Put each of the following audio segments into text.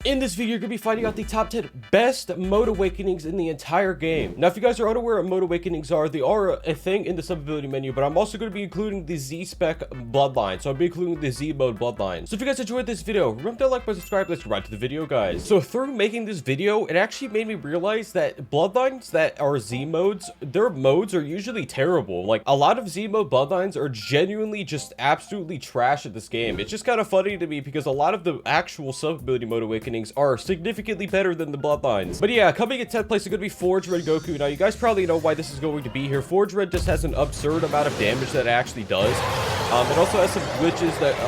In this video, you're going to be finding out the top 10 best mode awakenings in the entire game. Now, if you guys are unaware what mode awakenings are, they are a thing in the sub ability menu, but I'm also going to be including the Z spec bloodline. So I'll be including the Z mode bloodline. So if you guys enjoyed this video, remember to like, subscribe, let's get right to the video, guys. So through making this video, it actually made me realize that bloodlines that are Z modes, their modes are usually terrible. Like, a lot of Z mode bloodlines are genuinely just absolutely trash at this game. It's just kind of funny to me because a lot of the actual sub ability mode awakenings are significantly better than the bloodlines. But yeah, coming in 10th place is going to be Forge Red Goku. Now, you guys probably know why this is going to be here. Forge Red just has an absurd amount of damage that it actually does. It also has some glitches that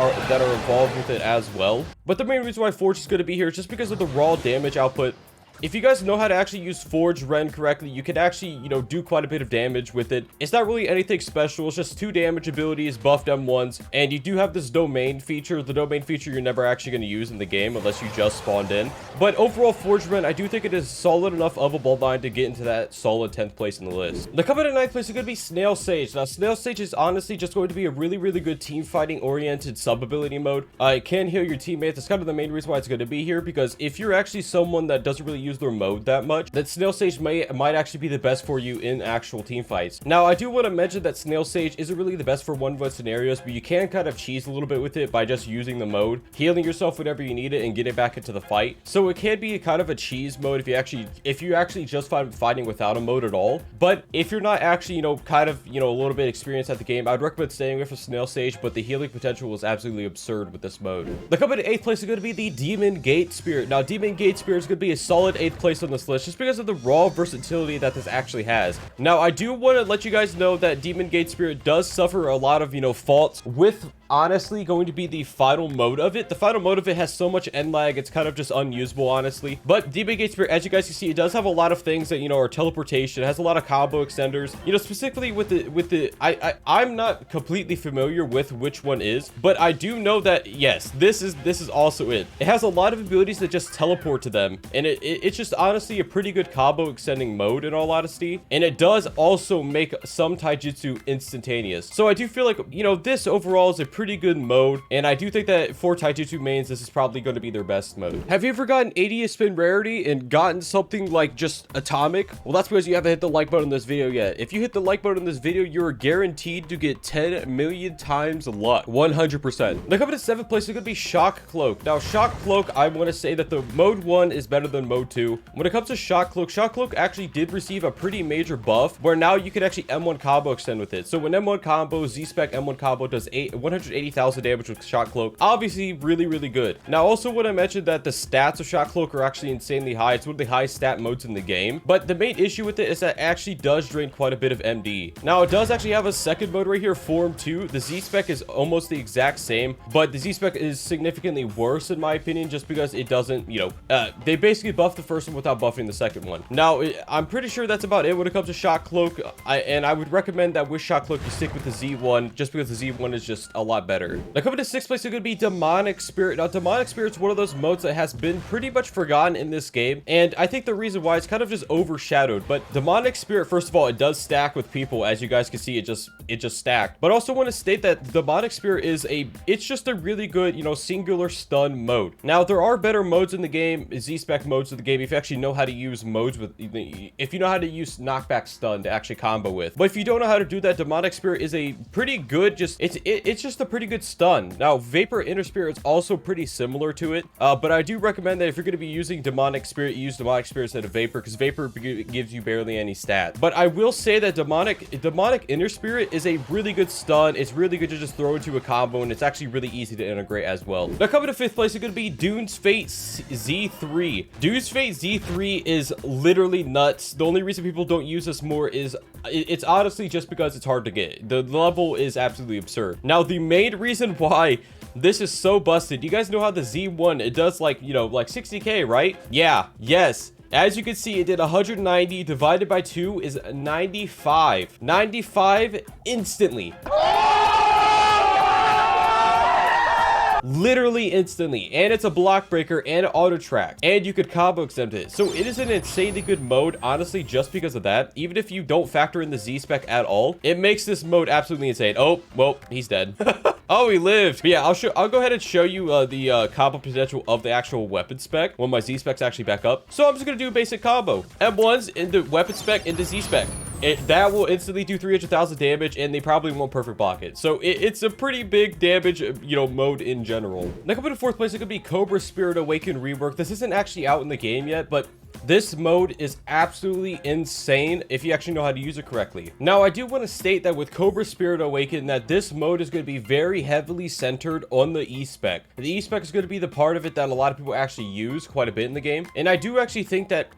are involved with it as well. But the main reason why Forge is going to be here is just because of the raw damage output. If you guys know how to actually use Forge Ren correctly, you can actually, do quite a bit of damage with it. It's not really anything special. It's just 2 damage abilities, buffed M1s, and you do have this domain feature. The domain feature you're never actually going to use in the game unless you just spawned in. But overall, Forge Ren, I do think it is solid enough of a bloodline to get into that solid 10th place in the list. Now, coming in 9th place is going to be Snail Sage. Now, Snail Sage is honestly just going to be a really, really good team fighting oriented sub ability mode. It can heal your teammates. That's kind of the main reason why it's going to be here, because if you're actually someone that doesn't really use their mode that much, then Snail Sage might actually be the best for you in actual team fights. Now, I do want to mention that Snail Sage isn't really the best for 1v1 scenarios, but you can kind of cheese a little bit with it by just using the mode, healing yourself whenever you need it, and getting back into the fight. So it can be kind of a cheese mode if you actually just find fighting without a mode at all. But if you're not actually, a little bit experienced at the game, I'd recommend staying away from Snail Sage, but the healing potential is absolutely absurd with this mode. The coming in 8th place is going to be the Demon Gate Spirit. Now, Demon Gate Spirit is going to be a solid 8th place on this list just because of the raw versatility that this actually has. Now, I do want to let you guys know that Demon Gate Spirit does suffer a lot of, faults with honestly going to be the final mode of it. The final mode of it has so much end lag, it's kind of just unusable, honestly. But Demon Gate Spirit, as you guys can see, it does have a lot of things that, are teleportation. It has a lot of combo extenders, specifically with the I'm not completely familiar with which one is, but I do know that, yes, this is also it. It has a lot of abilities that just teleport to them, and it's just honestly a pretty good combo extending mode in all honesty. And it does also make some taijutsu instantaneous. So I do feel like, this overall is a pretty good mode, and I do think that for taijutsu mains, this is probably going to be their best mode. Have you ever gotten 80th spin rarity and gotten something like just atomic? Well, that's because you haven't hit the like button on this video yet. If you hit the like button on this video, you're guaranteed to get 10 million times luck, 100%. Now, coming to 7th place is going to be Shock Cloak. Now, Shock Cloak, I want to say that the mode 1 is better than mode 2. When it comes to Shock Cloak actually did receive a pretty major buff where now you can actually M1 combo extend with it. So when M1 combo, Z-Spec M1 combo does 180,000 damage with Shock Cloak, obviously really, really good. Now, also want to mention that the stats of Shock Cloak are actually insanely high. It's one of the highest stat modes in the game, but the main issue with it is that it actually does drain quite a bit of MD. Now, it does actually have a second mode right here, Form 2. The Z-Spec is almost the exact same, but the Z-Spec is significantly worse in my opinion, just because it doesn't, they basically buff the first one without buffing the second one. Now, I'm pretty sure that's about it when it comes to Shock Cloak, and I would recommend that with Shock Cloak you stick with the Z1, just because the Z1 is just a lot better. Now, coming to 6th place is going to be Demonic Spirit. Now, Demonic Spirit's one of those modes that has been pretty much forgotten in this game, and I think the reason why it's kind of just overshadowed. But Demonic Spirit, first of all, it does stack with people, as you guys can see. It just stacked. But also want to state that Demonic Spirit it's just a really good, singular stun mode. Now, there are better modes in the game, Z-Spec modes of the game, if you actually know how to use modes with, if you know how to use knockback stun to actually combo with. But if you don't know how to do that, Demonic Spirit is a pretty good, it's just a pretty good stun. Now, Vapor Inner Spirit is also pretty similar to it, but I do recommend that if you're going to be using Demonic Spirit, you use Demonic Spirit instead of Vapor, because Vapor gives you barely any stat. But I will say that Demonic Inner Spirit is a really good stun. It's really good to just throw into a combo, and it's actually really easy to integrate as well. Now, coming to 5th place is going to be Dune's Fate Z3. Dune's Fate Z3 is literally nuts. The only reason people don't use this more is it's honestly just because it's hard to get. The level is absolutely absurd. Now, the main reason why this is so busted, you guys know how the Z1, it does like 60k, right? Yeah, yes. As you can see, it did 190 divided by 2 is 95. 95 instantly. Literally instantly, and it's a block breaker and an auto track, and you could combo extend it. So it is an insanely good mode, honestly, just because of that. Even if you don't factor in the Z spec at all, it makes this mode absolutely insane. Oh, well, he's dead. Oh, he lived. But yeah, I'll go ahead and show you the combo potential of the actual weapon spec when my Z specs actually back up. So I'm just gonna do a basic combo. M1s into weapon spec into Z spec. That will instantly do 300,000 damage, and they probably won't perfect block it. So it's a pretty big damage, you know, mode in general. Now, coming in fourth place, it could be Cobra Spirit Awakened Rework. This isn't actually out in the game yet, but this mode is absolutely insane if you actually know how to use it correctly. Now, I do want to state that with Cobra Spirit Awakened, that this mode is going to be very heavily centered on the E-Spec. The E-Spec is going to be the part of it that a lot of people actually use quite a bit in the game. And I do actually think that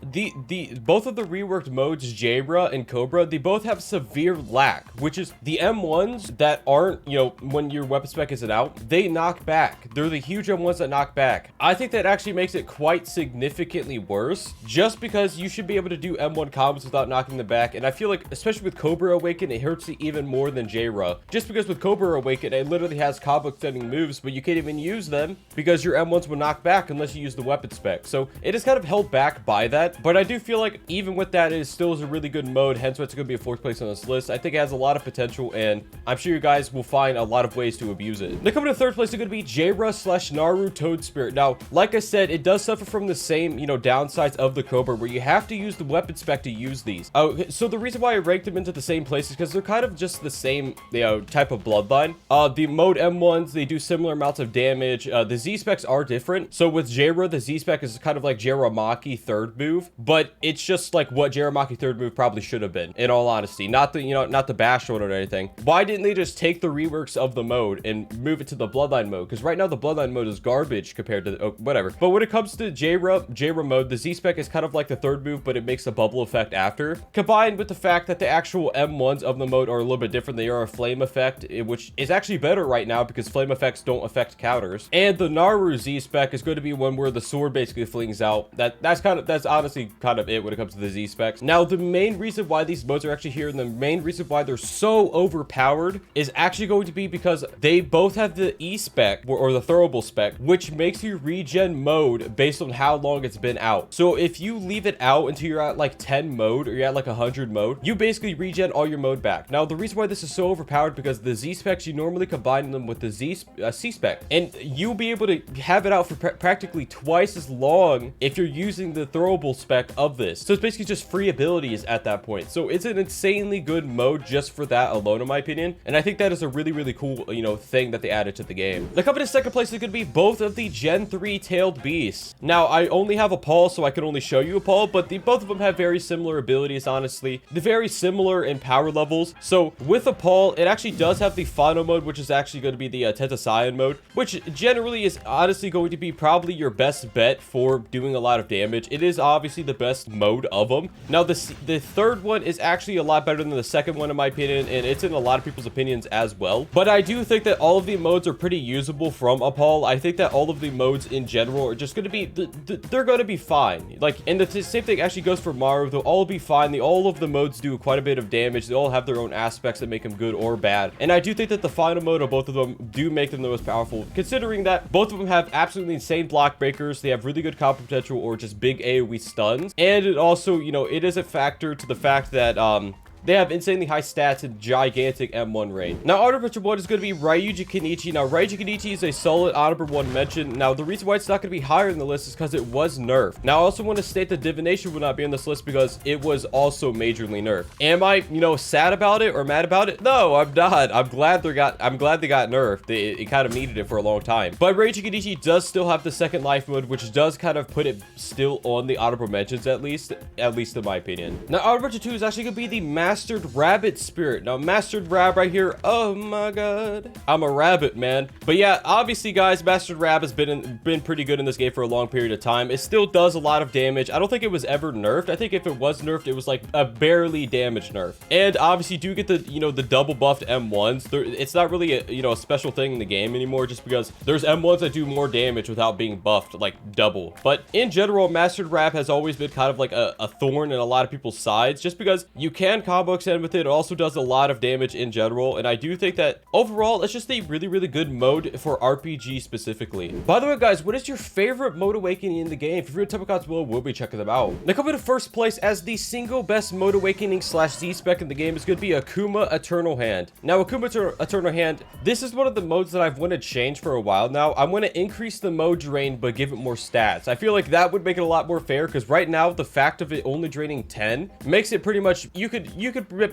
both of the reworked modes, Jabra and Cobra, they both have severe lack, which is the M1s that aren't, you know, when your weapon spec isn't out, they knock back. They're the huge M1s that knock back. I think that actually makes it quite significantly worse, just because you should be able to do M1 combos without knocking them back. And I feel like, especially with Cobra Awaken, it hurts you even more than J-Ra. Just because with Cobra Awaken, it literally has combo extending moves, but you can't even use them because your M1s will knock back unless you use the weapon spec. So it is kind of held back by that. But I do feel like even with that, it still is a really good mode. Hence why it's going to be a fourth place on this list. I think it has a lot of potential, and I'm sure you guys will find a lot of ways to abuse it. Now, coming to third place, it's going to be J-Ra / Naru Toad Spirit. Now, like I said, it does suffer from the same, you know, downsides of the Cobra, where you have to use the weapon spec to use these. Okay, so the reason why I ranked them into the same place is because they're kind of just the same, you know, type of bloodline. The mode M1s, they do similar amounts of damage. The Z specs are different. So with J-Ra, the Z spec is kind of like J-Ra-Maki third move, but it's just like what J-Ra-Maki third move probably should have been, in all honesty. Not the, you know, not the bash one or anything. Why didn't they just take the reworks of the mode and move it to the bloodline mode? Because right now the bloodline mode is garbage compared to the, whatever. But when it comes to J-Ra mode, the Z spec is kind of like the third move, but it makes a bubble effect after, combined with the fact that the actual M1s of the mode are a little bit different. They are a flame effect, which is actually better right now because flame effects don't affect counters. And the Naru Z spec is going to be one where the sword basically flings out. That's honestly kind of it when it comes to the Z specs. Now, the main reason why these modes are actually here, and the main reason why they're so overpowered, is actually going to be because they both have the E spec or the throwable spec, which makes you regen mode based on how long it's been out. So if you leave it out until you're at like 10 mode, or you're at like 100 mode, you basically regen all your mode back. Now, the reason why this is so overpowered, because the Z specs, you normally combine them with the C spec, and you'll be able to have it out for practically twice as long if you're using the throwable spec of this. So it's basically just free abilities at that point. So it's an insanely good mode just for that alone, in my opinion. And I think that is a really, really cool, you know, thing that they added to the game. The coming in second place is going to be both of the Gen 3 Tailed Beasts. Now, I only have a Paul, so I can only show you a Paul, but both of them have very similar abilities, honestly. They're very similar in power levels. So with a Paul, it actually does have the final mode, which is actually going to be the Tentacyan mode, which generally is honestly going to be probably your best bet for doing a lot of damage. It is obviously the best mode of them. Now, the third one is actually a lot better than the second one, in my opinion, and it's in a lot of people's opinions as well. But I do think that all of the modes are pretty usable from a Paul. I think that all of the modes in general are just going to be, they're going to be fine. Like, and the same thing actually goes for Maru. They'll all be fine. All of the modes do quite a bit of damage. They all have their own aspects that make them good or bad. And I do think that the final mode of both of them do make them the most powerful, considering that both of them have absolutely insane block breakers. They have really good combo potential or just big AoE stuns. And it also, you know, it is a factor to the fact that, they have insanely high stats and gigantic M1 range. Now, honorable 1 is going to be Ryuji Kenichi. Now, Ryuji Kenichi is a solid honorable 1 mention. Now, the reason why it's not going to be higher in the list is because it was nerfed. Now, I also want to state that Divination will not be on this list because it was also majorly nerfed. Am I, you know, sad about it or mad about it? No, I'm not. I'm glad they got nerfed. It kind of needed it for a long time. But Ryuji Kenichi does still have the second life mode, which does kind of put it still on the honorable mentions, at least in my opinion. Now, honorable 2 is actually going to be the Mastered Rabbit Spirit. Now, Mastered Rab right here. Oh my god. I'm a rabbit, man. But yeah, obviously, guys, Mastered Rab has been pretty good in this game for a long period of time. It still does a lot of damage. I don't think it was ever nerfed. I think if it was nerfed, it was like a barely damaged nerf. And obviously, you do get the, you know, the double buffed M1s. It's not really a, you know, a special thing in the game anymore, just because there's M1s that do more damage without being buffed, like double. But in general, Mastered Rab has always been kind of like a thorn in a lot of people's sides, just because you can combo combo extend with it. It also does a lot of damage in general, and I do think that overall it's just a really, really good mode for RPG specifically. By the way, guys, what is your favorite mode awakening in the game? If you're a type of comments below, we'll be checking them out. Now, coming to first place as the single best mode awakening slash Z spec in the game is going to be Akuma Eternal Hand. Now, Akuma Eternal Hand, this is one of the modes that I've wanted to change for a while now. I want to increase the mode drain, but give it more stats. I feel like that would make it a lot more fair, because right now the fact of it only draining 10 makes it pretty much you could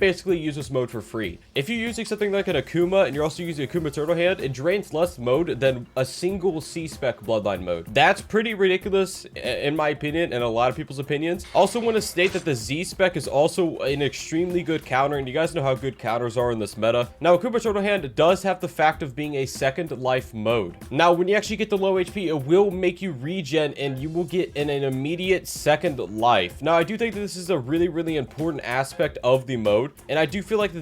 basically use this mode for free. If you're using something like an Akuma and you're also using Akuma Eternal Hand, it drains less mode than a single C spec Bloodline mode. That's pretty ridiculous in my opinion and a lot of people's opinions. Also want to state that the Z spec is also an extremely good counter, and you guys know how good counters are in this meta. Now, Akuma Eternal Hand does have the fact of being a second life mode. Now, when you actually get the low HP, it will make you regen and you will get an immediate second life. Now, I do think that this is a really, really important aspect of the mode, and I do feel like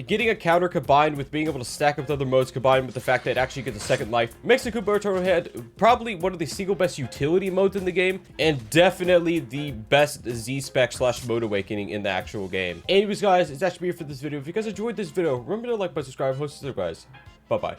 getting a counter combined with being able to stack up the other modes combined with the fact that it actually gets a second life makes the Akuma Eternal Hand probably one of the single best utility modes in the game, and definitely the best Z spec slash mode awakening in the actual game. Anyways, guys, it's actually it for this video. If you guys enjoyed this video, remember to like, subscribe, host, guys. Bye bye.